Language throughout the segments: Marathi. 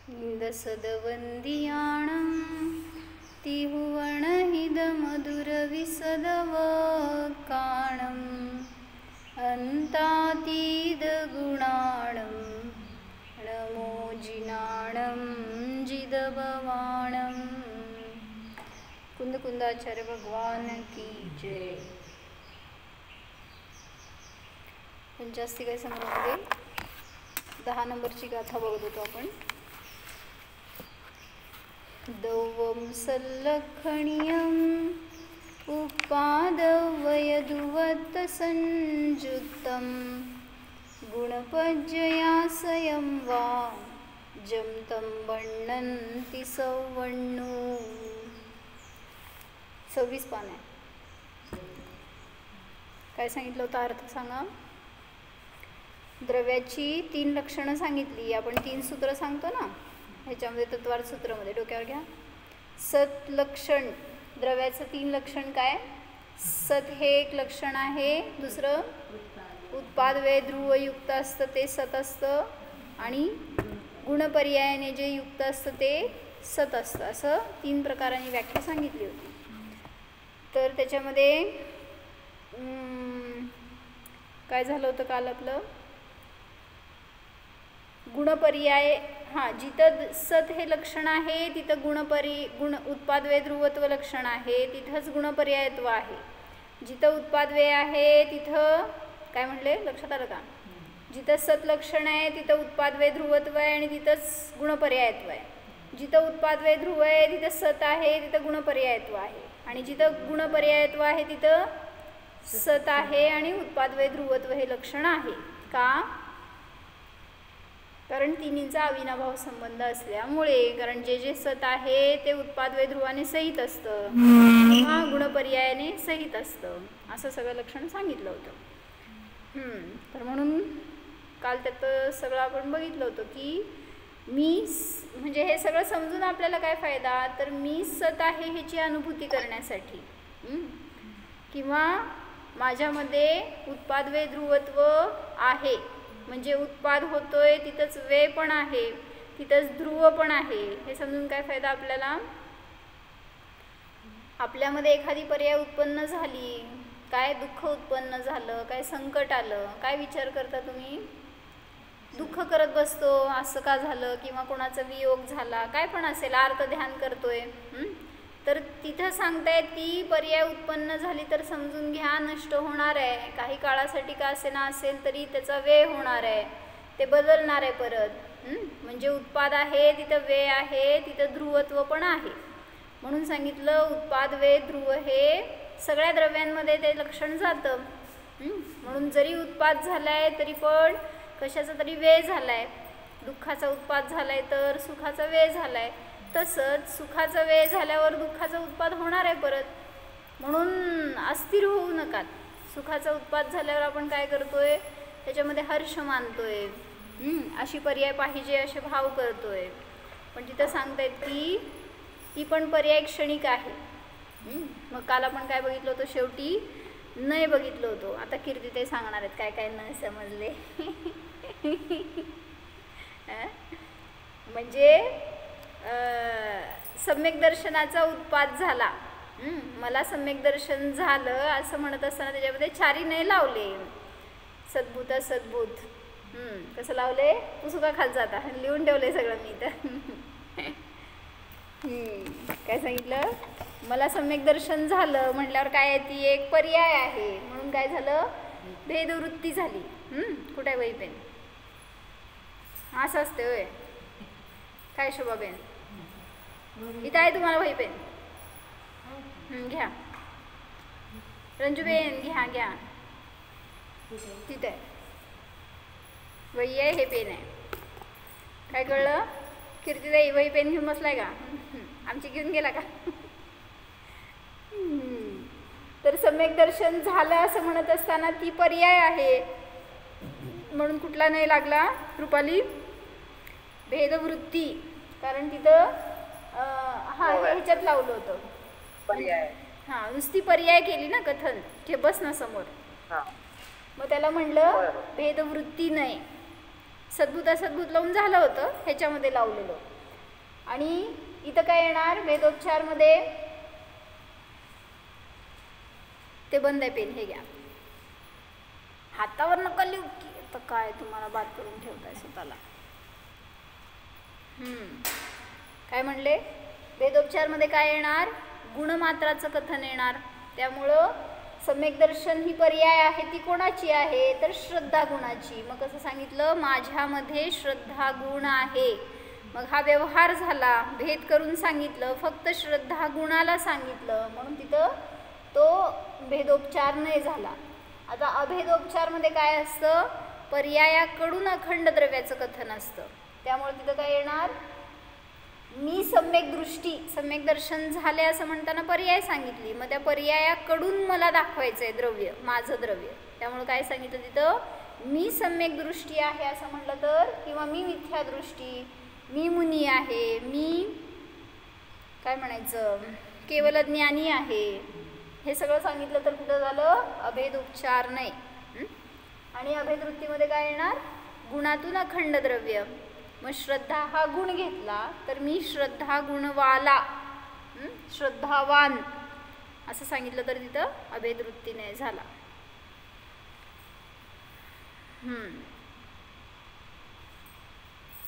इंदसदवंदियाणं तिहुवणहिदमधुरविसदवकाणम् अन्तातीदगुणाणं नमोजिनाणं जिदभवाणं। कुंदकुंदाचार्य भगवान की जय। पंचास्तिका संग्रहामध्ये 10 नंबरची गाथा बघत होतो आपण। दौवं सल्लखणीयम् उपादवयदुवत्तसंजुक्तं गुणपज्जयासयं वा जमतं वर्णन्ति सौवण्णू। 26 पान आहे। काय सांगितलं होतं अर्थ सांगा। द्रव्याची 3 लक्षणं सांगितली आपण। 3 सूत्र सांगतो ना ह्याच्यामध्ये, तत्वार्थ सूत्रामध्ये डोक्यावर घ्या। सत लक्षण, द्रव्याचं 3 लक्षण काय। सत हे एक लक्षण आहे, दुसरं उत्पाद वे ध्रुवयुक्त असतं ते सत असतं, आणि गुणपर्यायाने जे युक्त असतं ते सत असतं। असं 3 प्रकारांनी व्याख्या सांगितली होती। तर त्याच्यामध्ये काय झालं होतं काल आपलं, गुणपर्याय, जिथं सत हे लक्षण आहे तिथं गुण उत्पाद वे ध्रुवत्व लक्षण आहे, तिथंच गुणपर्यायत्व आहे। जिथं उत्पाद वे आहे तिथं काय म्हटले लक्षात आलं का। जिथं सत लक्षण आहे तिथं उत्पाद वे ध्रुवत्व आहे आणि तिथंच गुणपर्यायत्व आहे। जिथं उत्पाद वे ध्रुव आहे तिथं सत आहे, तिथं गुणपर्यायत्व आहे, आणि जिथं गुणपर्यायत्व आहे तिथं सत आहे आणि उत्पाद वे ध्रुवत्व हे लक्षण आहे। का, कारण तिन्हींचा अविनाभाव संबंध असल्यामुळे। कारण जे जे सत आहे ते उत्पाद वे ध्रुवाने सहित असतं किंवा गुणपर्यायाने सहित असतं, असं सगळं लक्षण सांगितलं होतं। तर म्हणून काल त्यात सगळं आपण बघितलं होतं की मी म्हणजे हे सगळं समजून आपल्याला काय फायदा, तर मी सत आहे ह्याची अनुभूती करण्यासाठी, किंवा माझ्यामध्ये उत्पाद वे ध्रुवत्व आहे म्हणजे उत्पाद होतोय तिथंच वे पण आहे, तिथंच ध्रुव पण आहे, हे समजून काय फायदा आपल्याला। आपल्यामध्ये एखादी पर्याय उत्पन्न झाली, काय दुःख उत्पन्न झालं, काय संकट आलं, काय विचार करता तुम्ही, दुःख करत बसतो, असं का झालं, किंवा कोणाचा वियोग झाला, काय पण असेल, अर्थ ध्यान करतोय। तर तिथं सांगतायत की पर्याय उत्पन्न झाली तर समजून घ्या नष्ट होणार आहे, काही काळासाठी का असेना असेल तरी त्याचा वे होणार आहे, ते बदलणार आहे परत। म्हणजे उत्पाद आहे तिथं वे आहे, तिथं ध्रुवत्व पण आहे, म्हणून सांगितलं उत्पाद वे ध्रुव हे सगळ्या द्रव्यांमध्ये ते लक्षण जातं। म्हणून जरी उत्पाद झालाय तरी पण कशाचा तरी वे झालाय, दुःखाचा उत्पाद झालाय तर सुखाचा वे झालाय, तसंच सुखाचा वे झाल्यावर दुःखाचा उत्पाद होणार आहे परत, म्हणून अस्थिर होऊ नका। सुखाचा उत्पाद झाल्यावर आपण काय करतोय, त्याच्यामध्ये हर्ष मानतोय, अशी पर्याय पाहिजे असे भाव करतोय, पण तिथं सांगतायत की ती पण पर्याय क्षणिक आहे। मग काल आपण काय बघितलं होतं, शेवटी नाही बघितलं होतं। आता कीर्ती ते सांगणार आहेत काय काय न समजले। म्हणजे सम्यक दर्शनाचा उत्पाद झाला, मला सम्यक दर्शन झालं असं म्हणत असताना त्याच्यामध्ये 4 नाही लावले, सद्भूत सद्भूत, कसं लावले, पुसुका खाल जाता, लिहून ठेवले सगळं मी तर। काय सांगितलं, मला सम्यक दर्शन झालं म्हटल्यावर काय, ती एक पर्याय आहे, म्हणून काय झालं, भेदवृत्ती झाली। कुठे आहे वही पेन, असं असते होय काय शोभाबेन, इथं आहे तुम्हाला वही पेन, घ्या रंजूबेन, घ्या तिथे वही आहे, हे पेन आहे। काय कळलं, कीर्तीताई वही पेन घेऊन बसलाय का, आमची घेऊन गेला का। तर सम्यक दर्शन झालं असं म्हणत असताना ती पर्याय आहे, म्हणून कुठला नाही लागला रुपाली, भेदवृत्ती, कारण तिथं ह्याच्यात लावलं होतं पर्याय, नुसती पर्याय केली ना कथन, ते बस ना समोर, मग त्याला म्हणलं भेदवृत्ती नाही, सद्भूत असद्भूत लावून झालं होतं, ह्याच्यामध्ये लावलेलं आणि इथं काय येणार भेदोपचारमध्ये, ते बंद आहे पेन, हे घ्या, हातावर नका लिहू की, आता काय तुम्हाला बात करून ठेवताय स्वतःला. काय म्हणले, भेदोपचारमध्ये काय येणार, गुणमात्राचं कथन येणार. त्यामुळं सम्यक दर्शन ही पर्याय आहे ती कोणाची आहे, तर श्रद्धा गुणाची. मग कसं सांगितलं, माझ्यामध्ये श्रद्धा गुण आहे. मग हा व्यवहार झाला, भेद करून सांगितलं, फक्त श्रद्धा गुणाला सांगितलं, म्हणून तिथं तो भेदोपचार नाही झाला. आता अभेदोपचारमध्ये काय असतं, पर्यायाकडून अखंड द्रव्याचं कथन असतं. त्यामुळे तिथं काय येणार, मी सम्यक दृष्टी, सम्यक दर्शन झाले असं म्हणताना पर्याय सांगितली, मग त्या पर्यायाकडून मला दाखवायचं आहे द्रव्य, माझं द्रव्य. त्यामुळे काय सांगितलं तिथं, मी सम्यक दृष्टी आहे असं म्हटलं तर, किंवा मी मिथ्या दृष्टी, मी मुनी आहे, मी काय म्हणायचं केवल ज्ञानी आहे, हे सगळं सांगितलं तर कुठं झालं, अभेद उपचार नाही. आणि अभेद वृत्तीमध्ये काय येणार, गुणातून अखंड द्रव्य. मग श्रद्धा हा गुण घेतला तर मी श्रद्धा गुणवाला, श्रद्धावान असं सांगितलं तर तिथं अभेद वृत्ती नाही झाला.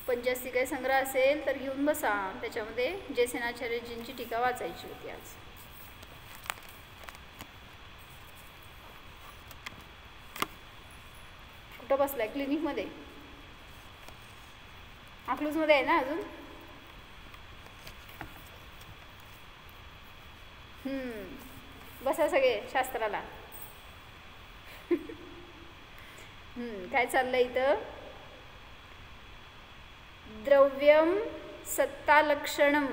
पंचास्तिकाय संग्रह असेल तर घेऊन बसा, त्याच्यामध्ये जयसेनाचार्यजींची टीका वाचायची होती आज. कुठं बसलाय, क्लिनिकमध्ये, अकलूजमध्ये आहे ना अजून. बसा सगळे शास्त्राला. काय चाललंय इथं, द्रव्यम सत्ता लक्षणम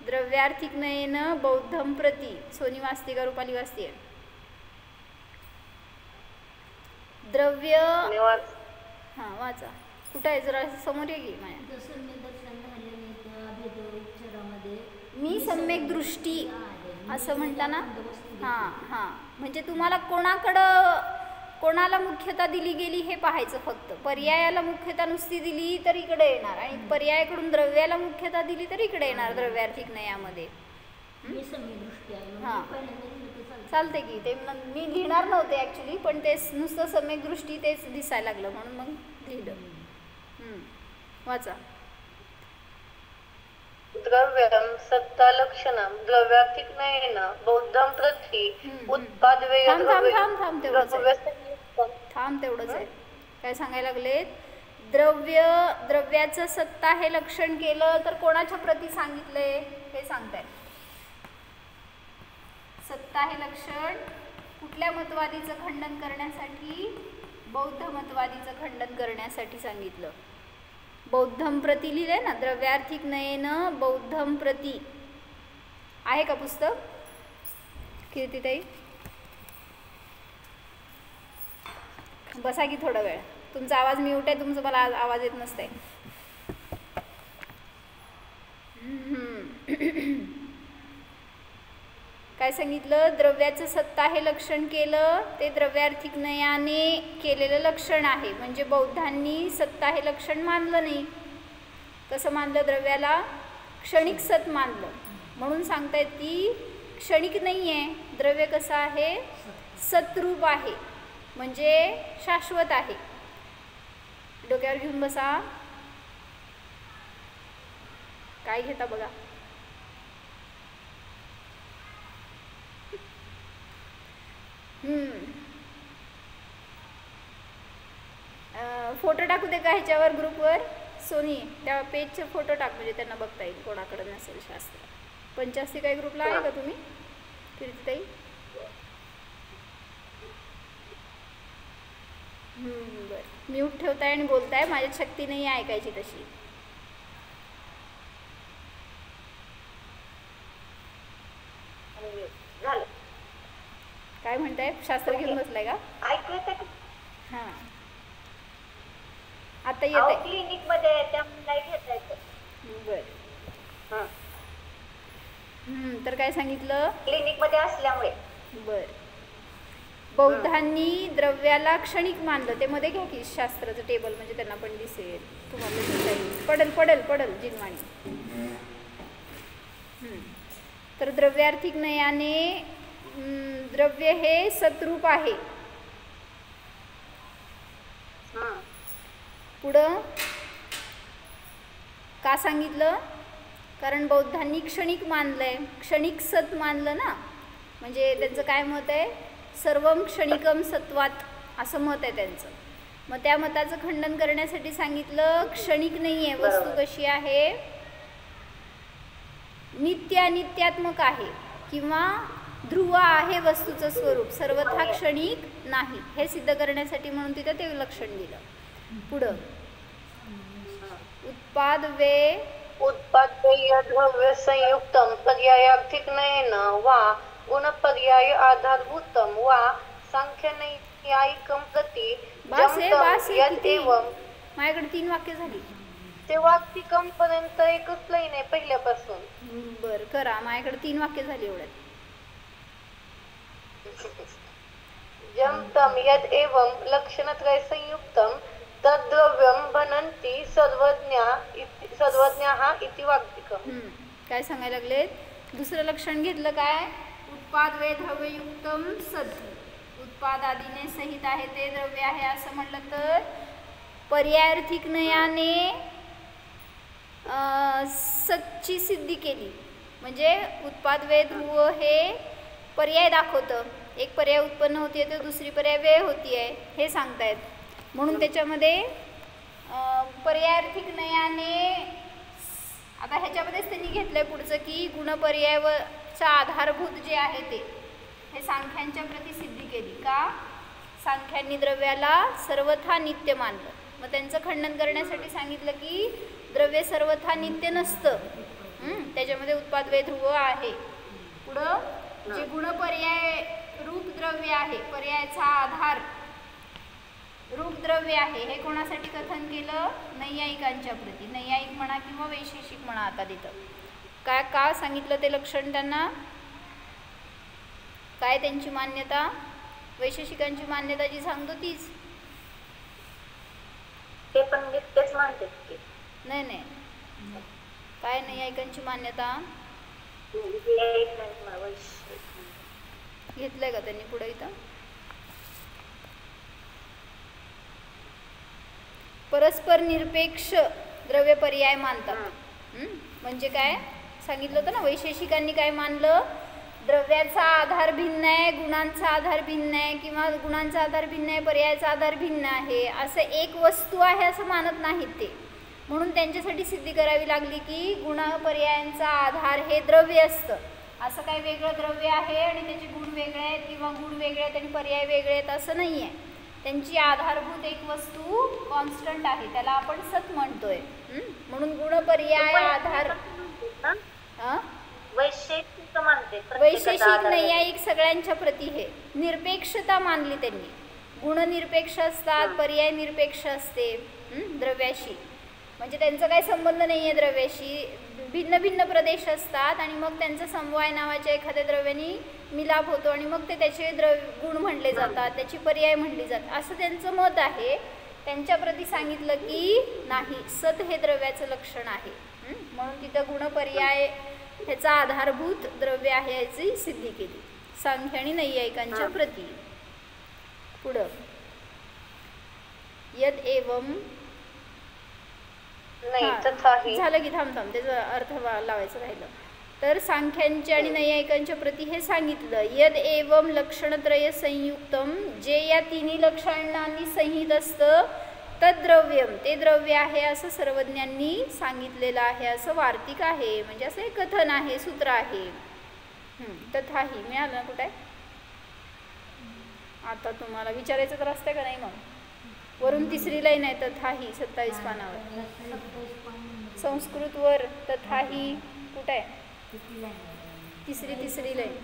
द्रव्यार्थिक नयेन बौद्धम प्रति. सोनी वाचते का रुपाली वाचते? द्रव्य, हां वाचा, कुठं आहे जरा समोर ये की माझ्या. मी सम्यक दृष्टी असं म्हणताना, हां म्हणजे तुम्हाला कोणाला मुख्यता दिली गेली हे पाहायचं फक्त. पर्यायाला मुख्यता नुसती दिली तर इकडे येणार, आणि पर्यायाकडून द्रव्याला मुख्यता दिली तर इकडे येणार द्रव्यार्थिक नयामध्ये. हां चालते की, ते मी लिहिणार नव्हते ॲक्च्युली, पण ते नुसतं सम्यक दृष्टी तेच दिसायला लागलं म्हणून मग लिहिलं. वाचा. द्रव्यम सत्ता लक्षणम द्रव्यार्थिक नयेन बौद्धम प्रति उत्पादवे. थांब तेवढंच आहे. काय सांगायला लागलेत, द्रव्याचं सत्ता हे लक्षण केलं तर कोणाच्या प्रती सांगितलंय हे सांगताय. सत्ता हे लक्षण कुठल्या मतवादीचं खंडन करण्यासाठी, बौद्ध मतवादीचं खंडन करण्यासाठी सांगितलं. बौद्धम प्रति लिहिलंय ना, द्रव्यार्थिक नयेन बौद्धम प्रति. आहे का पुस्तक कीर्तिताई? बसा की थोडा वेळ, तुमचा आवाज म्यूट आहे, तुमचं मला आवाज येत नसतंय. काय सांगितलं, द्रव्याचं सत्ता हे लक्षण केलं, ते द्रव्यार्थिक नयाने केलेलं लक्षण आहे. म्हणजे बौद्धांनी सत्ता हे लक्षण मानलं नाही. कसं मानलं, द्रव्याला क्षणिक सत मानलं, म्हणून सांगतायत की क्षणिक नाही आहे द्रव्य. कसं आहे, सतरूप आहे, म्हणजे शाश्वत आहे. डोक्यावर घेऊन बसा, काय घेता बघा. फोटो टाकू दे का ह्याच्यावर ग्रुपवर, सोनी त्या पेजचे फोटो टाक, म्हणजे त्यांना बघता येईल कोणाकडे नसेल शास्त्र. पंचास्तिकाय ग्रुपला आहे का तुम्ही कीर्तिताई? बरं, म्यूट ठेवताय आणि बोलताय, माझ्यात शक्ती नाही आहे ऐकायची तशी. काय म्हणताय, शास्त्र घेऊन बसलाय का? हां आता येत आहे. क्लिनिक मध्ये त्यामुळे घेता येतं. बरं. तर काय सांगितलं, क्लिनिक मध्ये असल्यामुळे. बरं, बौद्धांनी द्रव्याला क्षणिक मानलं. ते मध्ये घ्या की शास्त्राचं टेबल, म्हणजे त्यांना पण दिसेल, तुम्हाला दिसेल. पडल जिनवाणी. तर द्रव्यार्थिक नयाने द्रव्य हे सतरूप आहे. पुढं का सांगितलं? कारण बौद्धांनी क्षणिक मानलंय, क्षणिक सत मानलं ना, म्हणजे त्यांचं काय मत आहे? सर्वम क्षणिकम सत्वात असं मत आहे त्यांचं. मग त्या मताचं खंडन करण्यासाठी सांगितलं क्षणिक नाही आहे, वस्तू कशी आहे? नित्य अनित्यात्मक आहे किंवा ध्रुव आहे वस्तूचं स्वरूप, सर्वथा क्षणिक नाही. हे सिद्ध करण्यासाठी म्हणून तिथं ते लक्षण दिलं. पुढं उत्पाद वे द्रव्य संयुक्तम पर्यायार्थिक नयेन वा गुणपर्याय आधारभूतम वा सांख्यनैयायिकम प्रति माझ्याकडे 3 वाक्य झाली. ते वाक्यकम पर्यंत एकच लाईन आहे पहिल्यापासून. बर करा, माझ्याकडे 3 वाक्य झाली एवढ्यात. जमतम यद एवं लक्षणत्रय संयुक्तम तद्द्रव्यम बनन्ति सर्वज्ञाः इति वाक्यकम. काय सांगायला लागलेत? दुसरं लक्षण घेतलं काय? उत्पाद वे द्रव्ययुक्तम सद, उत्पाद आदीने सहित आहे ते द्रव्य आहे असं म्हटलं तर पर्यायार्थिक नयाने सच्ची सिद्धी केली. म्हणजे उत्पाद वे ध्रुव हे पर्याय दाखवतं, एक पर्याय उत्पन्न होतीये तर दुसरी पर्याय वेळ होतीये हे सांगतायत. म्हणून त्याच्यामध्ये पर्यायार्थिक नयाने, आता ह्याच्यामध्येच त्यांनी घेतलंय पुढचं की गुणपर्यायाचा आधारभूत जे आहे ते हे सांख्यांच्या प्रती सिद्धी केली. का? सांख्यांनी द्रव्याला सर्वथा नित्य मानलं. मग त्यांचं खंडन करण्यासाठी सांगितलं की द्रव्य सर्वथा नित्य नसतं, त्याच्यामध्ये उत्पाद वे ध्रुव आहे. पुढं जे गुणपर्याय रूप द्रव्य आहे, पर्यायाचा आधार रूप द्रव्य आहे, हे कोणासाठी कथन केलं? नैयायिकांच्या प्रती. नैयायिक म्हणा किंवा वैशेषिक म्हणा. आता तिथं काय का सांगितलं ते लक्षण? त्यांना काय त्यांची मान्यता? वैशेषिकांची मान्यता जी सांगतो तीच. ते पण तेच मानतात की नाही नाही, काय नैयायिकांची मान्यता घेतलंय का त्यांनी पुढे? इथं परस्पर निरपेक्ष द्रव्य पर्याय मानतात. म्हणजे काय सांगितलं होतं ना, वैशेषिकांनी काय मानलं? द्रव्याचा आधार भिन्न आहे, गुणांचा आधार भिन्न आहे, किंवा गुणांचा आधार भिन्न आहे, पर्यायाचा आधार भिन्न आहे, असं एक वस्तू आहे असं मानत नाहीत ते. म्हणून त्यांच्यासाठी सिद्धी करावी लागली की गुण पर्यायांचा आधार हे द्रव्य असतं. असं काही वेगळं द्रव्य आहे आणि त्याचे गुण वेगळे आहेत किंवा गुण वेगळे आहेत आणि पर्याय वेगळे आहेत असं नाही आहे. त्यांची आधारभूत एक वस्तू कॉन्स्टंट आहे, त्याला आपण सत म्हणतोय. म्हणून गुण पर्याय आधार वैशेषिक नैयायिक सगळ्यांच्या प्रती हे निरपेक्षता मानली त्यांनी. गुण निरपेक्ष असतात, पर्याय निरपेक्ष असते द्रव्याशी. म्हणजे त्यांचा काही संबंध नाही आहे द्रव्याशी. भिन्न भिन्न प्रदेश असतात आणि मग त्यांचा समवाय नावाच्या एखाद्या द्रव्याने मिलाप होतो आणि मग ते त्याचे गुण म्हणले जातात, त्याची पर्याय म्हणली जातात, असं त्यांचं मत आहे. त्यांच्या प्रती सांगितलं की नाही, सत हे द्रव्याचं लक्षण आहे. म्हणून तिथं गुण पर्याय ह्याचा आधारभूत द्रव्य आहे याची सिद्धी केली सांख्य आणि नैयायिकांच्या प्रती. पुढं यद एवं झालं की थांब त्याचा अर्थ लावायचं राहिलं. तर सांख्यांच्या आणि नैयायिकांच्या प्रती हे सांगितलं. यद एवं लक्षणत्रय संयुक्तम, जे या तिन्ही लक्षणांनी संहित असतं, तद्द्रव्यम ते द्रव्य आहे असं सर्वज्ञांनी सांगितलेलं आहे, असं वार्तिक आहे. म्हणजे असं एक कथन आहे, सूत्र आहे. तथाही मिळालं ना कुठे? आता तुम्हाला विचारायचं तर असतं का नाही? मग वरून 3री लाईन आहे तथाही 27 पानावर. संस्कृतवर तथाही कुठे आहे? तिसरी लाईन.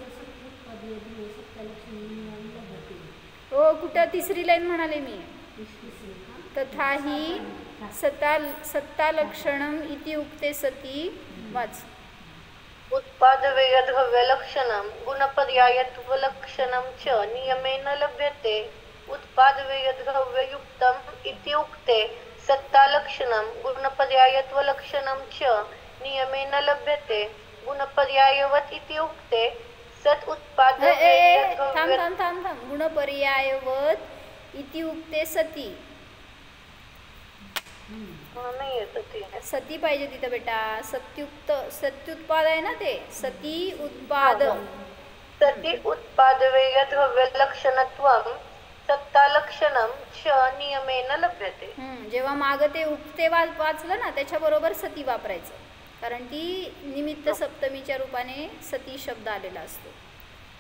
हो कुठं 3री लाईन म्हणाले मी. तथाही सत्ता लक्षणम इति उक्ते सती. वाच. उत्पादवेय द्रव्य लक्षणम गुणपर्यायत्व लक्षणम च नियमेन लभ्यते. उत्पादवेय द्रव्ययुक्तम इति उक्ते सत्ता लक्षणम गुणपर्यायत्व लक्षणम च नियमेन लभ्यते. गुणपर्यायवत इति उक्ते सत उत्पाद थांब थांब थांब थांब गुणपर्यायवत इति उक्ते सती नाही येत ते. सती पाहिजे तिथं बेटा. सत्युत्पाद आहे ना ते. सती उत्पाद. सती उत्पादवेय द्रव्य लक्षणत्वम सत्ता लक्षणम च नियमेन लभ्यते. जेव्हा माग ते उक्ते वाचलं ना त्याच्याबरोबर सती वापरायचं, कारण ती निमित्त सप्तमीच्या रूपाने सती शब्द आलेला असतो.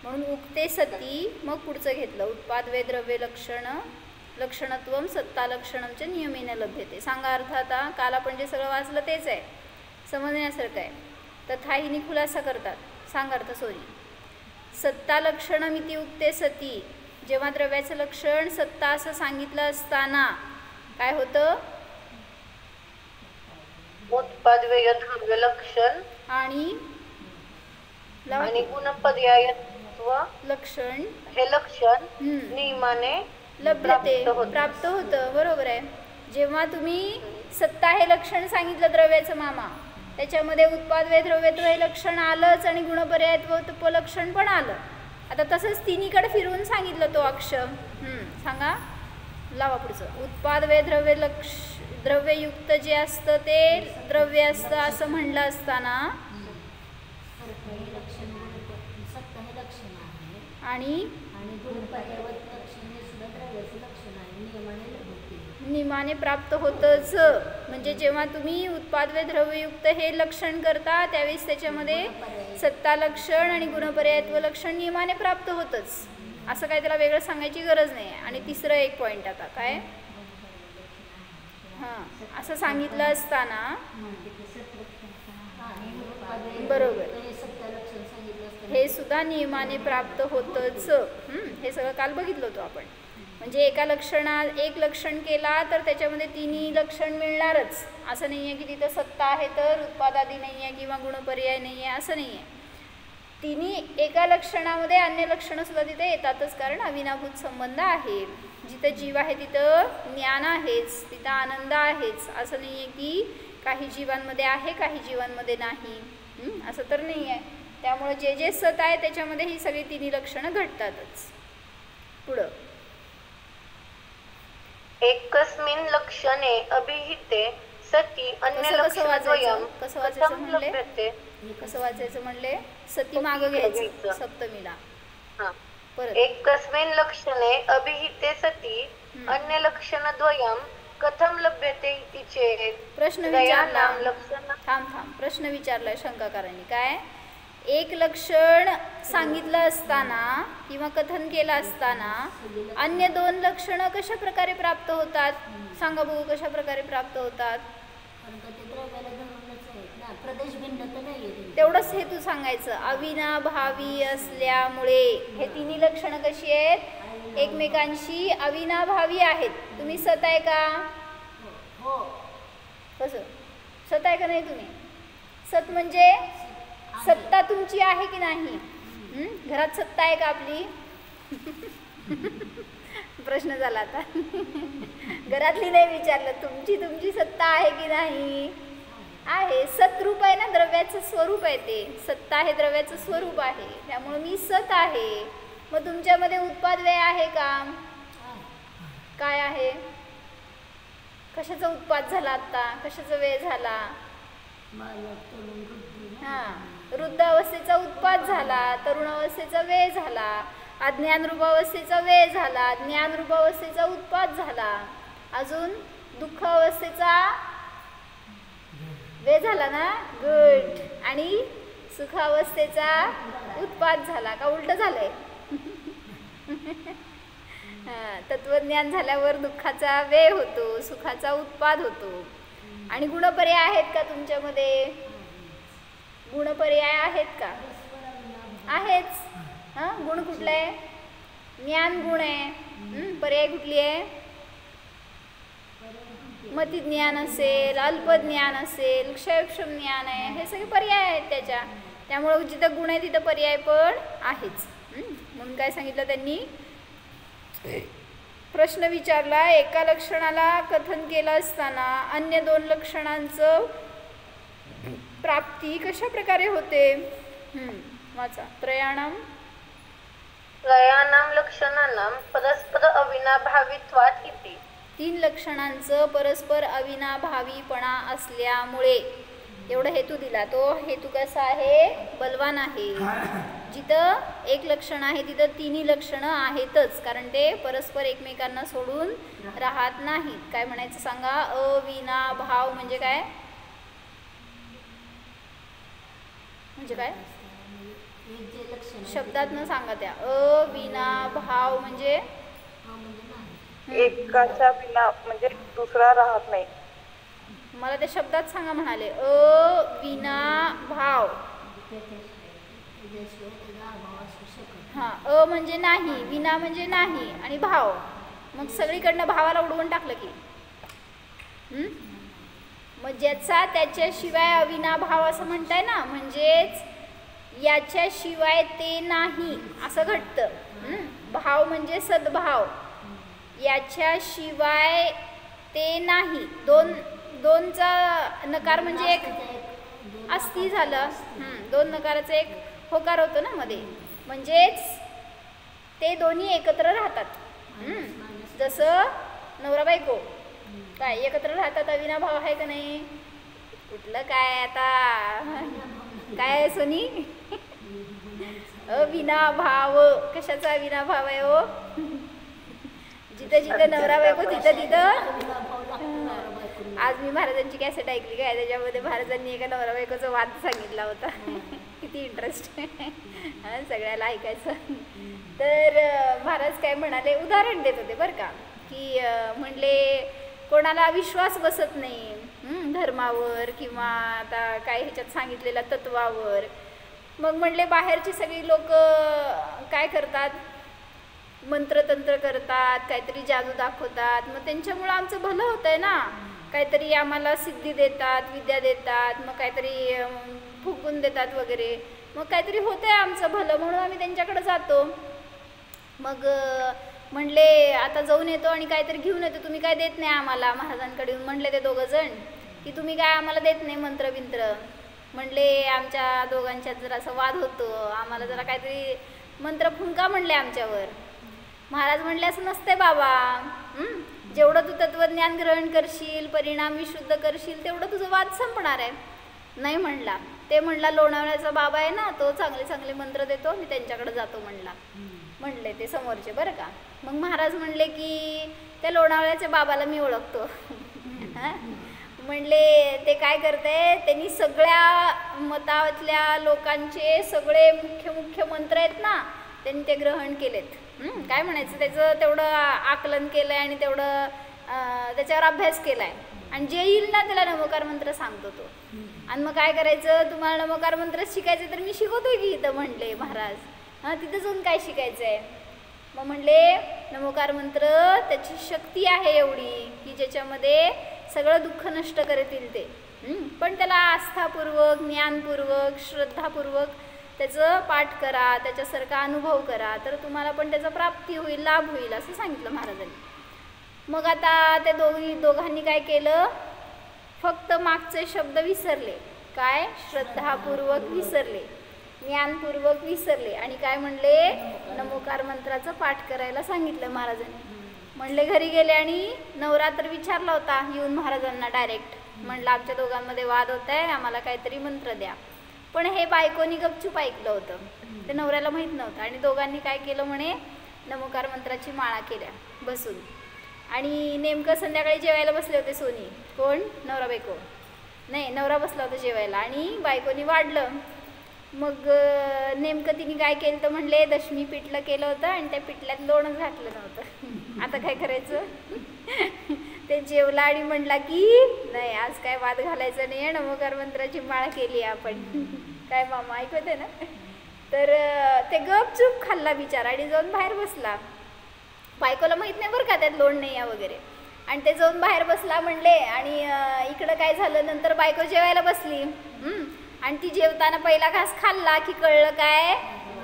म्हणून उक्ते सती, मग पुढचं घेतलं उत्पादवे द्रव्य लक्षणत्वम सत्ता लक्षणमचे नियमेन लभ्यते. सांगा अर्थ आता. काल आपण जे सगळं वाचलं तेच आहे, समजण्यासारखं आहे. तथाहिनी खुलासा करतात. सांग अर्थ सोनी. सत्ता लक्षणमिती उक्ते सती, जेव्हा द्रव्याचं लक्षण सत्ता असं सांगितलं असताना काय होतं? उत्पादवेय द्रव्य लक्षण आणि गुणपर्यायत्व लक्षण हे लक्षण नियमाने लभ्यते प्राप्त होतं. बरोबर आहे. जेव्हा तुम्ही सत्ता हे लक्षण सांगितलं द्रव्याचं मामा, त्याच्यामध्ये उत्पादवे द्रव्यत्व हे लक्षण आलंच आणि गुणपर्यायत्व लक्षण पण आलं. आता तसंच तिन्हीकडे फिरवून सांगितलं तो अक्ष. सांगा, लावा पुढचं. उत्पादवे द्रव्ययुक्त जे असतं ते द्रव्य असतं असं म्हणलं असताना आणि नियमाने प्राप्त होतंच. म्हणजे जेव्हा तुम्ही उत्पादवे द्रव्ययुक्त हे लक्षण करता त्यावेळेस त्याच्यामध्ये सत्ता लक्षण आणि गुणपर्यायत्व लक्षण नियमाने प्राप्त होतंच. असं काय त्याला वेगळं सांगायची गरज नाही. आणि तिसरं एक पॉईंट आता काय, असं सांगितलं असताना बरोबर हे सुद्धा नियमाने प्राप्त होतंच. हे सगळं काल बघितलं होतं आपण. म्हणजे एका लक्षणात एक लक्षण केला तर त्याच्यामध्ये तिन्ही लक्षण मिळणारच. असं नाही आहे की तिथं सत्ता आहे तर उत्पादादी नाही आहे किंवा गुणपर्याय नाही आहे, असं नाही आहे. तिन्ही एका लक्षणामध्ये अन्य लक्षणं सुद्धा तिथे येतातच, कारण अविनाभूत संबंध आहे. जिथं जीव आहे तिथं ज्ञान आहेच, तिथं आनंद आहेच. असं नाही आहे की काही जीवांमध्ये आहे काही जीवांमध्ये नाही, असं तर नाही आहे. त्यामुळे जे जे सत आहे त्याच्यामध्ये ही सगळी तिन्ही लक्षणं घडतातच. पुढं एकस्मिन लक्षणे अभिहिते सती अन्य लक्षणद्वयम् कसं वाचायचं म्हणले सती मागं घ्यायचं सप्तमीला. परत एकस्मिन लक्षणे अभिहिते सती अन्य लक्षणद्वयम् कथम लभ्यते इति चेत्. प्रश्न विचारला. थांब प्रश्न विचारलाय शंकाकारांनी. काय? एक लक्षण सांगितलं असताना किंवा कथन केलं असताना अन्य दोन लक्षणं कशा प्रकारे प्राप्त होतात? सांगा बघू, कशा प्रकारे प्राप्त होतात? तेवढंच हेतू सांगायचं. अविनाभावी असल्यामुळे हे तिन्ही लक्षणं कशी आहेत? एकमेकांशी अविनाभावी आहेत. तुम्ही सत आहे का? कसं सत आहे का नाही तुम्ही? सत म्हणजे सत्ता तुमची आहे की नाही? घरात सत्ता आहे का आपली? प्रश्न झाला आता. घरातली नाही विचारलं, तुमची सत्ता आहे की नाही? आहे. सतरूप आहे ना, द्रव्याचं स्वरूप आहे ते. सत्ता हे द्रव्याचं स्वरूप आहे, त्यामुळे मी सत आहे. मग तुमच्यामध्ये उत्पाद व्यय आहे का? काय आहे? कशाचा उत्पाद झाला आता? कशाचा व्यय झाला? वृद्ध अवस्थेचा उत्पाद झाला, तरुण अवस्थेचा व्यय झाला, अज्ञान रूपावस्थेचा व्यय झाला, ज्ञान रूपावस्थेचा उत्पाद झाला, अजून दुःख अवस्थेचा व्यय झाला ना. गुड. आणि सुख अवस्थेचा उत्पाद झाला का? उलट झालंय. तत्वज्ञान झाल्यावर दुःखाचा व्यय होतो, सुखाचा उत्पाद होतो. आणि गुणपर्याय आहेत का तुमच्यामध्ये? गुणपर्याय आहेत का? आहेच. गुण कुठला आहे? ज्ञान गुण आहे. पर्याय कुठली आहे? मतिज्ञान असेल, अल्पज्ञान असेल, क्षयक्षम ज्ञान आहे, हे सगळे पर्याय आहेत त्याच्या. त्यामुळे जिथं गुण आहे तिथं पर्याय पण आहेच. म्हणून काय सांगितलं त्यांनी? प्रश्न विचारला. एका लक्षणाला कथन केलं असताना अन्य दोन लक्षणांचं प्राप्ती कशा प्रकारे होते? वाचा. त्रयाणाम लक्षणानां परस्पर अविनाभावित्वात् इति. 3 लक्षणांचं परस्पर अविनाभावीपणा असल्यामुळे एवढा हेतू दिला. तो हेतू कसा आहे? बलवान आहे. जिथं एक लक्षण आहे तिथं 3 लक्षणं आहेतच, कारण ते परस्पर एकमेकांना सोडून राहत नाहीत. काय म्हणायचं सांगा? अविनाभाव म्हणजे काय? म्हणजे काय शब्दात न सांगा त्या. अविनाभाव म्हणजे एकाच्या विना म्हणजे दुसरा राहत नाही. मला त्या शब्दात सांगा म्हणाले. अविनाभाव. हां, म्हणजे नाही, विना म्हणजे नाही आणि भाव, मग सगळीकडनं भावाला उडवून टाकलं की. मग ज्याचा त्याच्याशिवाय अविनाभाव असं म्हणताय ना, म्हणजेच याच्याशिवाय ते नाही असं घडतं. भाव म्हणजे सद्भाव, याच्याशिवाय ते नाही. दोनचा नकार म्हणजे एक अस्ति झालं. 2 नकाराचं एक होकार होतो ना मध्ये, म्हणजेच ते दोन्ही एकत्र राहतात. जसं नवरा बायको काय एकत्र राहतात, अविनाभाव आहे का नाही? कुठलं काय आता काय सोनी? अविनाभाव. कशाचा अविनाभाव आहे हो? जिथं जिथं नवरा बायको तिथं तिथं. आज मी महाराजांची कॅसेट ऐकली काय, त्याच्यामध्ये महाराजांनी एका नवरा बायकोचा वाद सांगितला होता. किती इंटरेस्ट सगळ्याला ऐकायचं. तर महाराज काय म्हणाले, उदाहरण देत होते बरं का, की म्हणले कोणाला विश्वास बसत नाही धर्मावर किंवा आता काय ह्याच्यात सांगितलेल्या तत्वावर. मग म्हणले बाहेरची सगळी लोक काय करतात? मंत्रतंत्र करतात, काहीतरी जादू दाखवतात. मग त्यांच्यामुळं आमचं भलं होतंय ना, काहीतरी आम्हाला सिद्धी देतात, विद्या देतात, मग काहीतरी फुकून देतात वगैरे, मग काहीतरी होतंय आमचं भलं म्हणून आम्ही त्यांच्याकडे जातो. मग म्हणले आता जाऊन येतो आणि काहीतरी घेऊन येतो, तुम्ही काय देत नाही आम्हाला. महाराजांकडे येऊन म्हणले ते 2 जण की तुम्ही काय आम्हाला देत नाही मंत्रबिंत्र. म्हणले आमच्या दोघांच्यात जरा असं वाद होतो, आम्हाला जरा काहीतरी मंत्र फुंका म्हणले आमच्यावर. महाराज म्हणले असं नसतंय बाबा, जेवढं तू तत्वज्ञान ग्रहण करशील, परिणाम विशुद्ध करशील, तेवढं तुझं वाद संपणार आहे. नाही म्हणला. ते म्हणला लोणावळ्याचा बाबा आहे ना, तो चांगले चांगले मंत्र देतो, मी त्यांच्याकडे जातो म्हणला. म्हणले ते समोरचे बरं का. मग महाराज म्हणले की त्या लोणावळ्याच्या बाबाला मी ओळखतो. म्हणले ते काय करते, त्यांनी सगळ्या मतातल्या लोकांचे सगळे मुख्य मुख्य मंत्र आहेत ना, त्यांनी ते ग्रहण केलेत. काय म्हणायचं, त्याचं तेवढं आकलन केलं आहे आणि तेवढं त्याच्यावर अभ्यास केला आहे. आणि जे येईल ना त्याला नमोकार मंत्र सांगतो तो. आणि मग काय करायचं, तुम्हाला नमोकार मंत्र शिकायचं तर मी शिकवतोय की इथं म्हणले महाराज. तिथं जाऊन काय शिकायचं आहे? मग म्हणले नमोकार मंत्र त्याची शक्ती आहे एवढी की ज्याच्यामध्ये सगळं दुःख नष्ट करतील ते. पण त्याला आस्थापूर्वक, ज्ञानपूर्वक, श्रद्धापूर्वक त्याचं पाठ करा, त्याच्यासारखा अनुभव करा, तर तुम्हाला पण त्याचा प्राप्ती होईल, लाभ होईल असं सांगितलं महाराजांनी. मग आता ते दोघांनी काय केलं, फक्त मागचे शब्द विसरले. काय? श्रद्धापूर्वक विसरले, ज्ञानपूर्वक विसरले आणि काय म्हणले, नमोकार मंत्राचं पाठ करायला सांगितलं महाराजांनी. म्हणले घरी गेले आणि नवरा तर विचारला होता येऊन महाराजांना डायरेक्ट, म्हणलं आमच्या दोघांमध्ये वाद होत आहे, आम्हाला काहीतरी मंत्र द्या. पण हे बायकोनी गपचूप ऐकलं होतं, ते नवऱ्याला माहीत नव्हतं. आणि दोघांनी काय केलं म्हणे, नमोकार मंत्राची माळा केल्या बसून. आणि नेमकं संध्याकाळी जेवायला बसले होते सोनी. कोण? नवरा बायको नाही, नवरा बसला होता जेवायला आणि बायकोनी वाढलं. मग नेमकं तिने काय केलं तर म्हणले दशमी पिठलं केलं होतं आणि त्या पिठल्यात लोणच घातलं नव्हतं. आता काय करायचं? ते जेवला आणि म्हणला की नाही आज काय वाद घालायचं नाही आहे, नमोकार मंत्राची माळ केली आपण. काय मामा ऐकते ना? तर ते गपचूप खाल्ला बिचारा आणि जाऊन बाहेर बसला. बायकोला माहीत नाही बरं का त्यात लोण नाही आहे वगैरे. आणि ते जाऊन बाहेर बसला म्हणले. आणि इकडं काय झालं, नंतर बायको जेवायला बसली आणि ती जेवताना पहिला घास खाल्ला की कळलं काय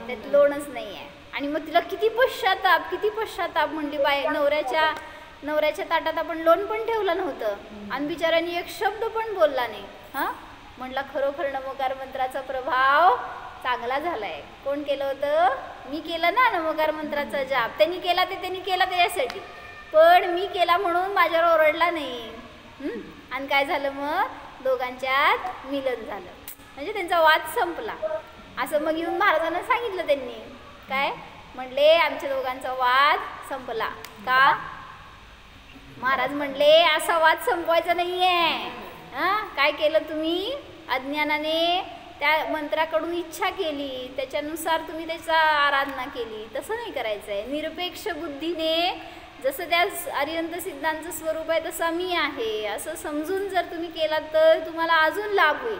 त्यात लोणच नाही आहे. आणि मग तिला किती पश्चाताप म्हणली, नवऱ्याच्या ताटात आपण लोण पण ठेवलं नव्हतं आणि बिचाऱ्याने एक शब्द पण बोलला नाही. म्हणला खरोखर नमोकार मंत्राचा प्रभाव चांगला झालाय. कोण केलं होतं? मी केलं ना नमोकार मंत्राचा जाप. त्यांनी केला त्याच्यासाठी, पण मी केला म्हणून माझ्यावर ओरडला नाही. आणि काय झालं मग? दोघांच्यात मिलन झालं, म्हणजे त्यांचा वाद संपला. असं मग येऊन महाराजांना सांगितलं त्यांनी. काय म्हणले? आमच्या दोघांचा वाद संपला. का? महाराज म्हणले असा वाद संपवायचा नाहीये. काय केलं तुम्ही? अज्ञानाने त्या मंत्राकडून इच्छा केली, त्याच्यानुसार तुम्ही त्याचा आराधना केली. तसं नाही करायचं आहे. निरपेक्ष बुद्धीने जसं त्या अरिहंत सिद्धांचं स्वरूप आहे तसा मी आहे असं समजून जर तुम्ही केलात तर तुम्हाला अजून लाभ होईल.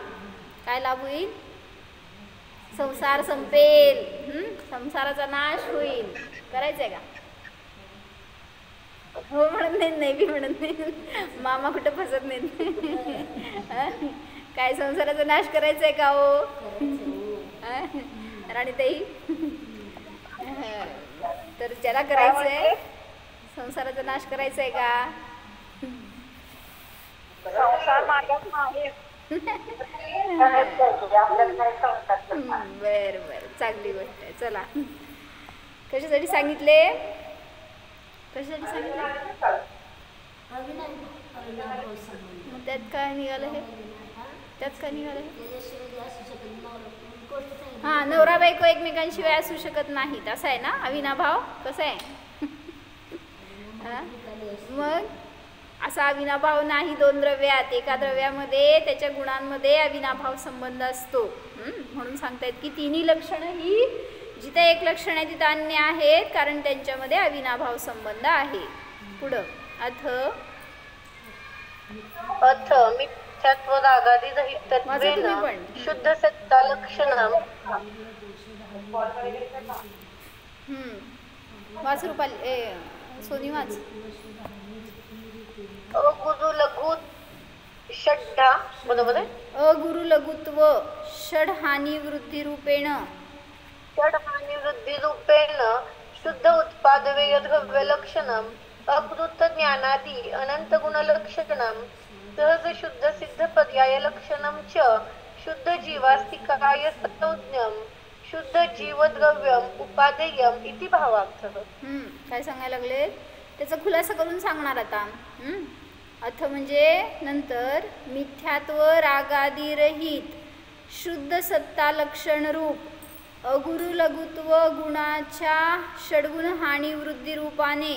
काय लाभ होईल? संसार संपेल, संसाराचा नाश होईल. करायचं आहे का? हो म्हणत नाही बी म्हणत नाही. मामा कुठं फसत नाही. काय संसाराचा नाश करायचा आहे का हो राणीताई? तर ज्याला करायचं आहे संसाराचा नाश करायचा आहे का? संसार मार्गात नाही. बर बर, चांगली गोष्ट आहे. चला, कशासाठी सांगितले? कशासाठी सांगितले? मग त्यात काय निघालं हे? हा, नवरा बायको एकमेकांशिवाय असू शकत नाहीत असं आहे ना अविनाभाव? कसं आहे? मग असा अविनाभाव नाही दोन द्रव्यात. एका द्रव्यामध्ये त्याच्या गुणांमध्ये अविनाभाव संबंध असतो. म्हणून सांगतायत की तिन्ही लक्षणं ही जिथे एक लक्षण आहे तिथं अन्य आहेत, कारण त्यांच्यामध्ये अविनाभाव संबंध आहे. पुढं अथ मिथ्यात्व रागादी तत्त्वेन शुद्ध सत्ता लक्षणम. वाच रुपाली, सोनी वाच. अगुरु लघु षड्ढा, बरोबर आहे? अगुरु लघुत्व षड्हानी वृद्धी रूपेण शुद्ध उत्पादवेय द्रव्य लक्षणम अकृत ज्ञानादी अनंत गुण लक्षणम सहज शुद्ध सिद्ध पर्याय लक्षणम च शुद्ध जीवास्तिकाय संज्ञम शुद्ध जीवद्रव्यम उपादेयम इति भावार्थः. काय सांगायला लागले? त्याचा खुलासा करून सांगणार आता. अथ म्हणजे नंतर मिथ्यात्व रागादी रहित शुद्ध सत्ता लक्षण रूप अगुरु लघुत्व गुणाच्या षड्गुण हानी वृद्धी रूपाने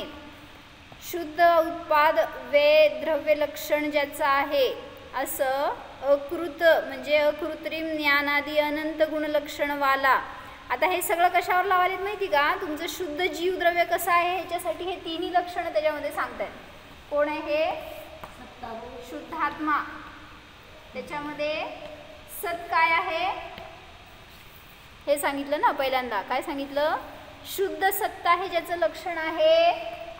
शुद्ध उत्पाद वे द्रव्य लक्षण ज्याचं आहे असं अकृत म्हणजे अकृत्रिम ज्ञानादी अनंत गुण लक्षणवाला. आता हे सगळं कशावर लावालेत माहिती का? तुमचं शुद्ध जीवद्रव्य कसं आहे ह्याच्यासाठी हे तिन्ही लक्षणं त्याच्यामध्ये सांगतायत. कोण आहे हे? शुद्धात्मा. त्याच्यामध्ये सत काय आहे हे सांगितलं ना पहिल्यांदा. काय सांगितलं? शुद्ध सत्ता हे ज्याचं लक्षण आहे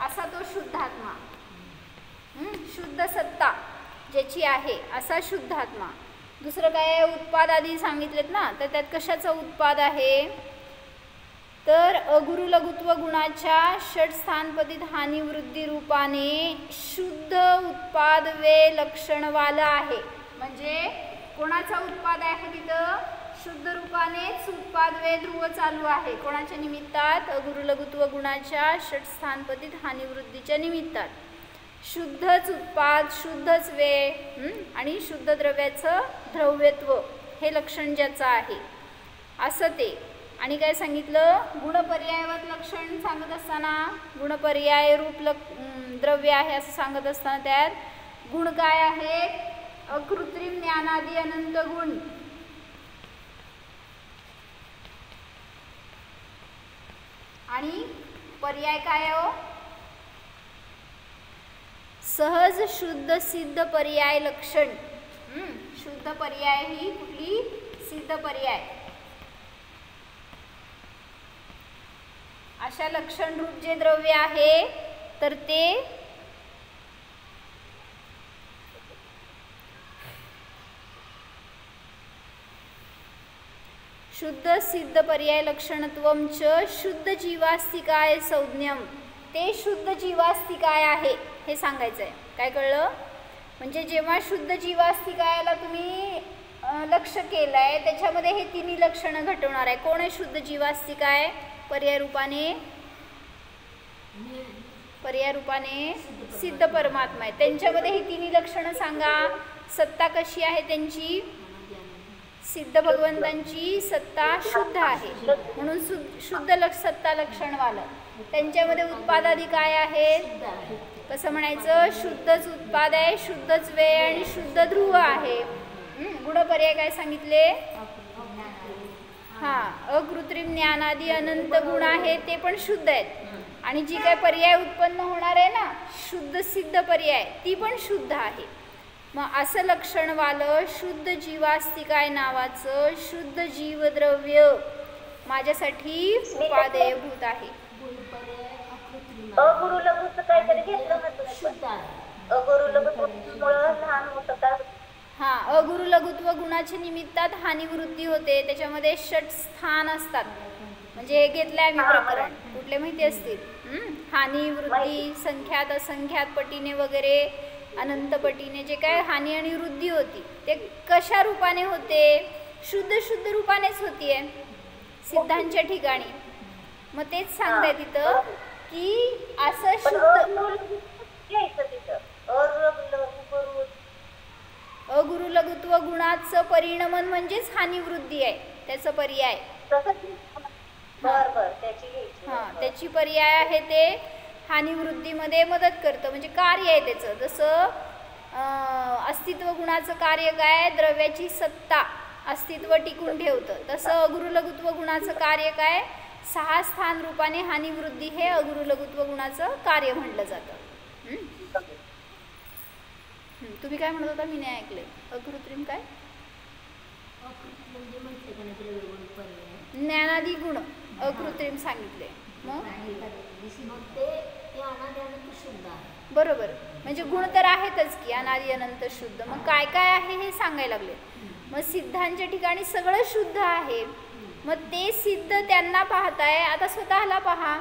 असा तो शुद्धात्मा. शुद्ध सत्ता ज्याची आहे असा शुद्धात्मा. दुसरं काय? उत्पाद आधी सांगितलेत ना, तर त्यात कशाचं उत्पाद आहे? तर अगुरु लघुत्व गुणाच्या षट स्थानपतित हानी वृद्धी रूपाने शुद्ध उत्पाद वे लक्षणवाला आहे. म्हणजे कोणाचा उत्पाद आहे तिथं? शुद्ध रूपानेच उत्पाद वे ध्रुव चालू आहे. कोणाच्या निमित्तात? अगुरु लघुत्व गुणाच्या षट स्थानपतित हानी वृद्धीच्या निमित्तात. शुद्धच उत्पाद, शुद्धच वे आणि शुद्ध द्रव्याचं द्रव्यत्व हे लक्षण ज्याचं आहे असं ते. आणि काय सांगितलं? गुणपर्यायवत लक्षण सांगत असताना गुणपर्याय रूप द्रव्य आहे असं सांगत असताना त्यात गुण काय आहेत? अकृत्रिम ज्ञानादी अनंत गुण. आणि पर्याय काय हो? सहज शुद्ध सिद्ध पर्याय लक्षण. शुद्ध पर्याय ही कुठली? सिद्ध पर्याय. अशा लक्षण रूप जे द्रव्य आहे तर ते शुद्ध सिद्ध पर्याय लक्षणत्वम च शुद्ध जीवास्तिकाय संज्ञम. ते शुद्ध जीवास्तिकाय आहे हे सांगायचं आहे. काय कळलं? म्हणजे जेव्हा शुद्ध जीवास्तिकायाला तुम्ही लक्ष केलंय त्याच्यामध्ये हे तिन्ही लक्षणं घटवणार आहे. कोण आहे शुद्ध जीवास्तिक आहे? पर्याय रूपाने सिद्ध परमात्मा आहे. त्यांच्यामध्ये ही तिन्ही लक्षणं सांगा. सत्ता कशी आहे त्यांची? सिद्ध भगवंतांची सत्ता शुद्ध आहे म्हणून शुद्ध सत्ता लक्षणवालं. त्यांच्यामध्ये उत्पादादी काय आहे? कसं म्हणायचं? शुद्धच उत्पाद आहे, शुद्धच वेळ आणि शुद्ध ध्रुव आहे. गुणपर्याय काय सांगितले? अकृत्रिम ज्ञानादी अनंत गुण आहे ते पण शुद्ध आहेत. आणि जी काय पर्याय उत्पन्न होणार आहे ना शुद्ध सिद्ध पर्याय ती पण शुद्ध आहे. मग असं लक्षणवालं शुद्ध जीवास्तिकाय नावाचं शुद्ध जीवद्रव्य माझ्यासाठी उपादेयभूत आहे. अगुरु लघुचं काहीतरी घेतलं ना तुम्ही? अगुरु लघुमुळं लहान मोठं काय? अगुरु लघुत्व गुणाच्या निमित्तात हानिवृत्ती होते. त्याच्यामध्ये षट स्थान असतात. म्हणजे हे घेतलंय आम्ही प्रकरण कुठले माहिती असतील? हानी वृद्धी संख्यात असंख्यात पटीने वगैरे अनंत पटीने जे काय हानी आणि वृद्धी होती ते कशा रूपाने होते? शुद्ध रूपानेच होतीये सिद्धांच्या ठिकाणी. मग तेच सांगताय तिथं की असं शुद्ध अगुरु लघुत्व गुणाचं परिणमन म्हणजेच हानिवृद्धी आहे. त्याचं पर्याय त्याची पर्याय आहे ते हानिवृद्धीमध्ये मदत करतं. म्हणजे कार्य आहे त्याचं. जसं अस्तित्व गुणाचं कार्य काय? द्रव्याची सत्ता अस्तित्व टिकून ठेवतं. तसं अगुरु लघुत्व गुणाचं कार्य काय? 6 स्थान रूपाने हानिवृद्धी हे अगुरु लघुत्व गुणाचं कार्य म्हणलं जातं. तुम्ही काय म्हणत होता? मी नाही ऐकले. अकृत्रिम काय? ज्ञानादी गुण अकृत्रिम सांगितले. मग बरोबर म्हणजे गुण तर आहेतच की अनादि अनंत शुद्ध. मग काय काय आहे हे सांगायला लागले. मग सिद्धांच्या ठिकाणी सगळं शुद्ध आहे. मग ते सिद्ध त्यांना पाहताय. आता स्वतःला पहा.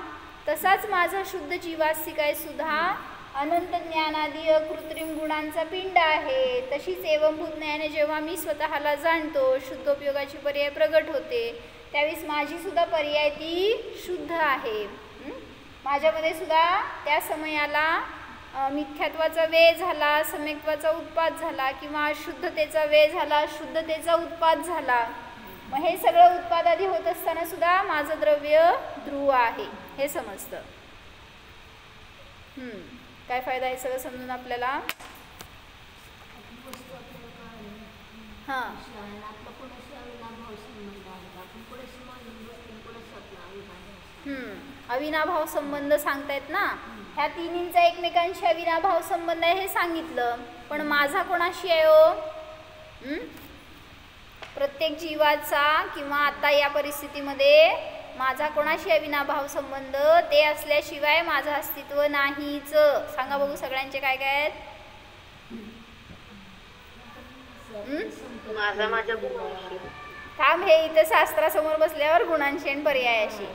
तसाच माझा शुद्ध जीवास्तिक आहे सुद्धा अनंत ज्ञानादी अकृत्रिम गुणांचा पिंड आहे. तशीच एवंभूत ज्ञाने जेव्हा मी स्वतःला जाणतो शुद्धोपयोगाची पर्याय प्रगट होते त्यावेळेस माझी सुद्धा पर्याय ती शुद्ध आहे. माझ्यामध्ये सुद्धा त्या समयाला मिथ्यात्वाचा वेळ झाला, सम्यक्त्वाचा उत्पाद झाला किंवा अशुद्धतेचा वेळ झाला, शुद्धतेचा उत्पाद झाला. मग हे सगळं उत्पादादी होत असताना सुद्धा माझं द्रव्य ध्रुव आहे हे समजतं. काय फायदा आहे सगळं समजून आपल्याला? अविनाभाव संबंध सांगतायत ना. ह्या तिन्हींचा एकमेकांशी अविनाभाव संबंध आहे हे सांगितलं. पण माझा कोणाशी आहे हो? प्रत्येक जीवाचा किंवा आता या परिस्थितीमध्ये माझा कोणाशी अविनाभाव संबंध? ते असल्याशिवाय माझं अस्तित्व नाहीच. सांगा बघू सगळ्यांचे काय काय आहेत? माझ्या गुणांशी. थांब हे इथं शास्त्रासमोर बसल्यावर गुणांशी आणि पर्यायाशी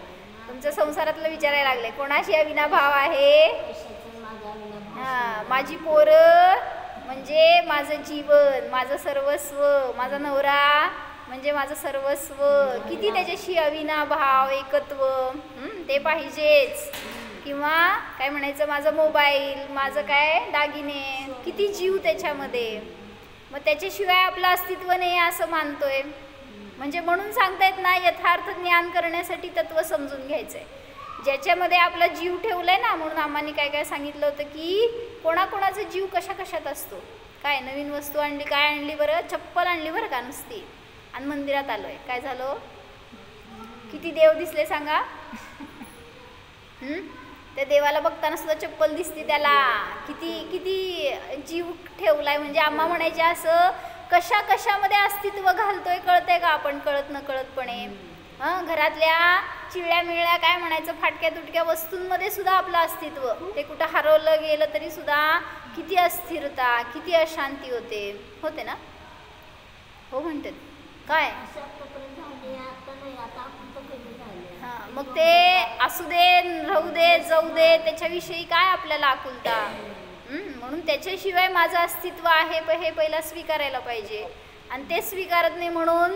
तुमचं संसारातलं विचारायला लागले. कोणाशी अविनाभाव आहे? माझी पोरं म्हणजे माझं जीवन, माझं सर्वस्व, माझा नवरा म्हणजे माझं सर्वस्व. किती त्याच्याशी अविनाभाव एकत्व ते पाहिजेच. किंवा काय म्हणायचं माझा मोबाईल, माझं काय दागिने, किती जीव त्याच्यामध्ये. मग त्याच्याशिवाय आपलं अस्तित्व नाही असं मानतोय. म्हणजे म्हणून सांगतायत ना यथार्थ ज्ञान करण्यासाठी तत्व समजून घ्यायचंय. ज्याच्यामध्ये आपला जीव ठेवलाय ना. म्हणून आम्हाने काय काय सांगितलं होतं की कोणाकोणाचा जीव कशा कशात असतो. काय नवीन वस्तू आणली, काय आणली बरं? चप्पल आणली बरं का नुसती आणि मंदिरात आलोय. काय झालं? किती देव दिसले सांगा? त्या देवाला बघताना सुद्धा चप्पल दिसते त्याला. किती किती जीव ठेवलाय. म्हणजे आम्हा म्हणायचे असं कशा कशामध्ये अस्तित्व घालतोय कळतंय का आपण? कळत न कळतपणे. घरातल्या चिळ्या मिळ्या काय म्हणायचं फाटक्या तुटक्या वस्तूंमध्ये सुद्धा आपलं अस्तित्व. ते कुठं हरवलं गेलं तरी सुद्धा किती अस्थिरता, किती अशांती होते ना. हो म्हणतात काय? मग ते असू दे, राहू दे, जाऊ दे, त्याच्याविषयी काय आपल्याला आकुलता? म्हणून त्याच्याशिवाय माझं अस्तित्व आहे हे पहिला स्वीकारायला पाहिजे. आणि ते स्वीकारत नाही म्हणून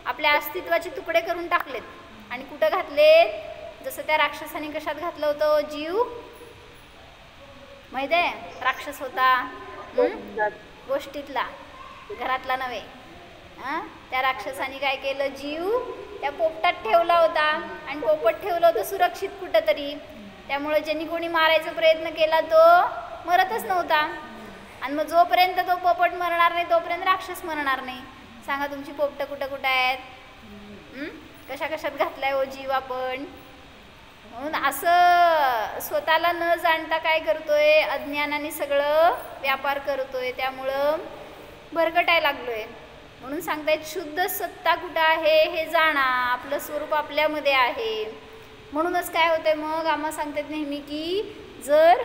आपल्या अस्तित्वाचे तुकडे करून टाकलेत आणि कुठं घातलेत, जसं त्या राक्षसाने कशात घातलं होतं, जीव माहिती आहे, राक्षस होता गोष्टीतला, घरातला नव्हे. त्या राक्षसाने काय केलं, जीव त्या पोपटात ठेवला होता आणि पोपट ठेवलं होतं सुरक्षित कुठंतरी. त्यामुळे ज्यांनी कोणी मारायचा प्रयत्न केला तो मरतच नव्हता. आणि मग जोपर्यंत तो पोपट मरणार नाही तोपर्यंत राक्षस मरणार नाही. सांगा तुमची पोपटं कुठं कुठं आहेत, कशा कशात घातलाय हो जीव आपण. म्हणून असं स्वतःला न जाणता काय करतोय, अज्ञानाने सगळं व्यापार करतोय, त्यामुळं भरकटायला लागलोय. म्हणून सांगतायत शुद्ध सत्ता कुठं आहे हे जाणा, आपलं स्वरूप आपल्यामध्ये आहे. म्हणूनच काय होतंय मग, आम्हा सांगतात नेहमी की जर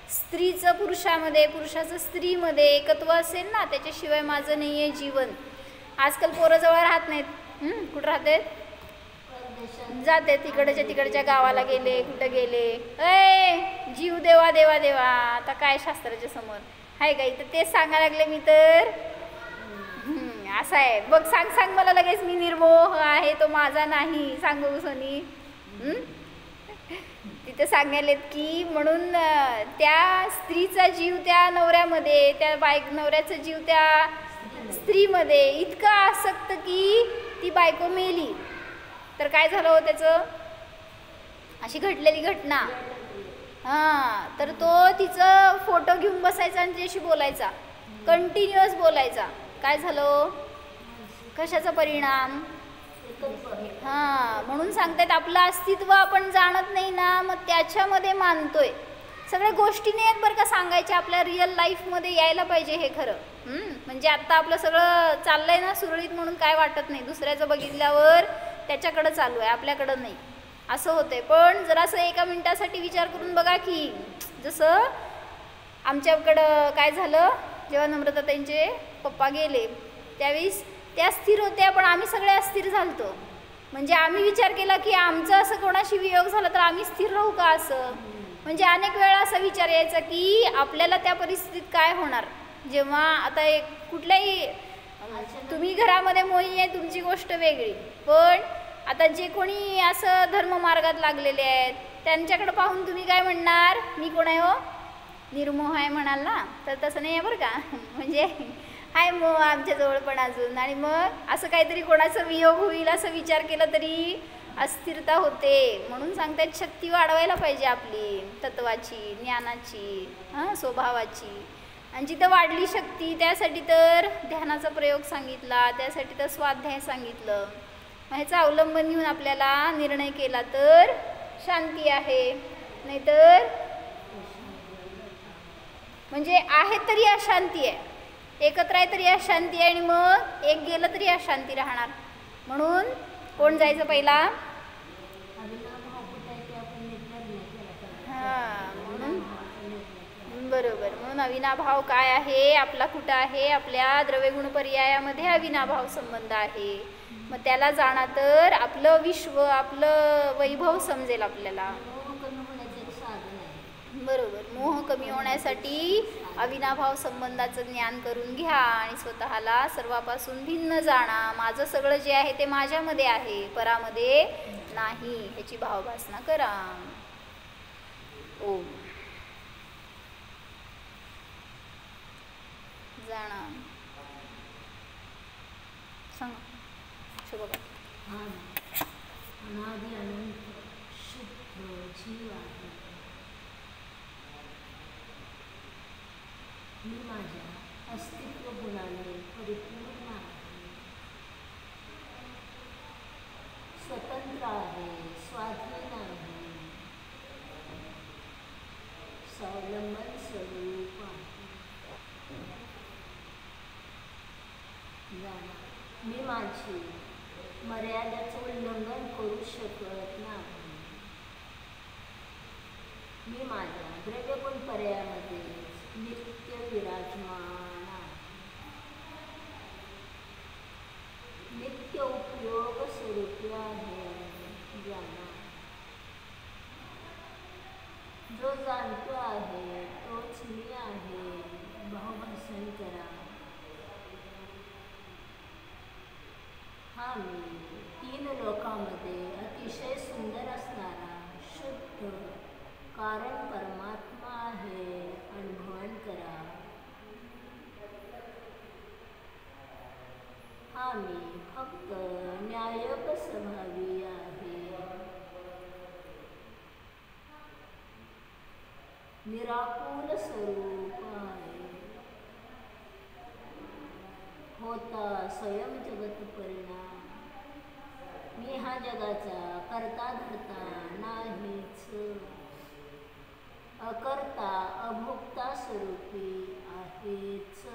स्त्रीचं पुरुषामध्ये, पुरुषाचं स्त्रीमध्ये एकत्व असेल ना, त्याच्याशिवाय माझं नाही आहे जीवन. आजकाल पोरं जवळ राहत नाहीत, कुठं राहतात, जाते तिकडच्या गावाला गेले, कुठं गेले, जीव देवा देवा देवा. आता काय शास्त्राच्या समोर आहे का, इथं तेच सांगायला लागले मी तर. असं आहे बघ, सांग मला लगेच, मी निर्मोह आहे, तो माझा नाही, सांगू सोनी. तिथे सांगायलेत की म्हणून त्या स्त्रीचा जीव त्या नवऱ्यामध्ये, त्या नवऱ्याचा जीव त्या स्त्रीमध्ये इतका आसक्त की ती बायको मेली तर काय झालं हो त्याचं, अशी घडलेली घटना. तर तो तिचं फोटो घेऊन बसायचा आणि तिच्याशी बोलायचा, कंटिन्युअस बोलायचा. काय झालं, कशाचा परिणाम, म्हणून सांगतायत आपलं अस्तित्व आपण जाणत नाही ना, मग त्याच्यामध्ये मानतोय. सगळ्या गोष्टी नाही आहेत बरं का सांगायच्या, आपल्या रिअल लाईफमध्ये यायला पाहिजे हे खरं. म्हणजे आत्ता आपलं सगळं चाललंय ना सुरळीत म्हणून काय वाटत नाही, दुसऱ्याचं बघितल्यावर त्याच्याकडं चालू आहे, आपल्याकडं नाही, असं होतंय. पण जरासं एका मिनिटासाठी विचार करून बघा की जसं आमच्याकडं काय झालं, जेव्हा नम्रताताईंचे पप्पा गेले त्यावेळेस त्या स्थिर होत्या पण आम्ही सगळे अस्थिर झालतो. म्हणजे आम्ही विचार केला की आमचं असं कोणाशी वियोग झाला तर आम्ही स्थिर राहू का असं. म्हणजे अनेक वेळा असा विचार यायचा की आपल्याला त्या परिस्थितीत काय होणार, जेव्हा आता एक कुठल्याही, तुम्ही घरामध्ये मोही आहे तुमची गोष्ट वेगळी, पण आता जे कोणी असं धर्ममार्गात लागलेले आहेत त्यांच्याकडे पाहून तुम्ही काय म्हणणार, मी कोण आहे हो, निर्मोह आहे म्हणाल ना, तर तसं नाही आहे बरं का. म्हणजे हाय मोह आमच्याजवळ पण अजून, आणि मग असं काहीतरी कोणाचं वियोग होईल असं विचार केला तरी अस्थिरता होते. म्हणून सांगतायत शक्ती वाढवायला पाहिजे आपली, तत्वाची, ज्ञानाची, स्वभावाची. आणि जिथं वाढली शक्ती त्यासाठी तर ध्यानाचा प्रयोग सांगितला, त्यासाठी तर स्वाध्याय सांगितलं. ह्याचा अवलंबन घेऊन आपल्याला निर्णय केला तर शांती आहे, नाहीतर म्हणजे आहे तरी अशांती आहे, एकत्र आहे तरी अशांती आहे, आणि मग एक गेलं तरी अशांती राहणार. म्हणून कोण जायचं पहिला, म्हणून बरोबर. म्हणून अविनाभाव काय आहे, आपला कुठं आहे, आपल्या द्रव्यगुण पर्यायामध्ये अविनाभाव संबंध आहे. मग त्याला जाणा तर आपलं विश्व, आपलं वैभव समजेल आपल्याला. बरोबर, मोह कमी होण्यासाठी अविनाभाव संबंधाचं ज्ञान करून घ्या आणि स्वतःला सर्वापासून भिन्न जाणा. माझं सगळं जे आहे ते माझ्यामध्ये आहे, परामध्ये नाही, ह्याची भावभासना करा. ओम जाणा सांग शुभ जीव आहे. मी माझ्या अस्तित्व गुणाने परिपूर्ण आहे, स्वतंत्र आहे, स्वाधीन आहे, स्वावलंबन स्वरूप आहे. मी माझी मर्यादेचं उल्लंघन करू शकत नाही. मी माझ्या द्रव्यगुण पर्यायामध्ये नित्य विराजमान आहे. नित्य उपयोग स्वरूपी आहे. ज्ञाना जो जाणतो आहे तोच मी आहे. भावभाषण करा. हा मी 3 लोकांमध्ये अतिशय सुंदर असणारा शुद्ध कारण परमात्मा आहे, अनुभवन करा. हा मी फक्त न्यायक स्वभावी आहे, निराकुल स्वरूप आहे, होता स्वयं जगत परिणाम. मी हा जगाचा करता धरता नाहीच, अकर्ता अभोक्ता स्वरूपी आहेच.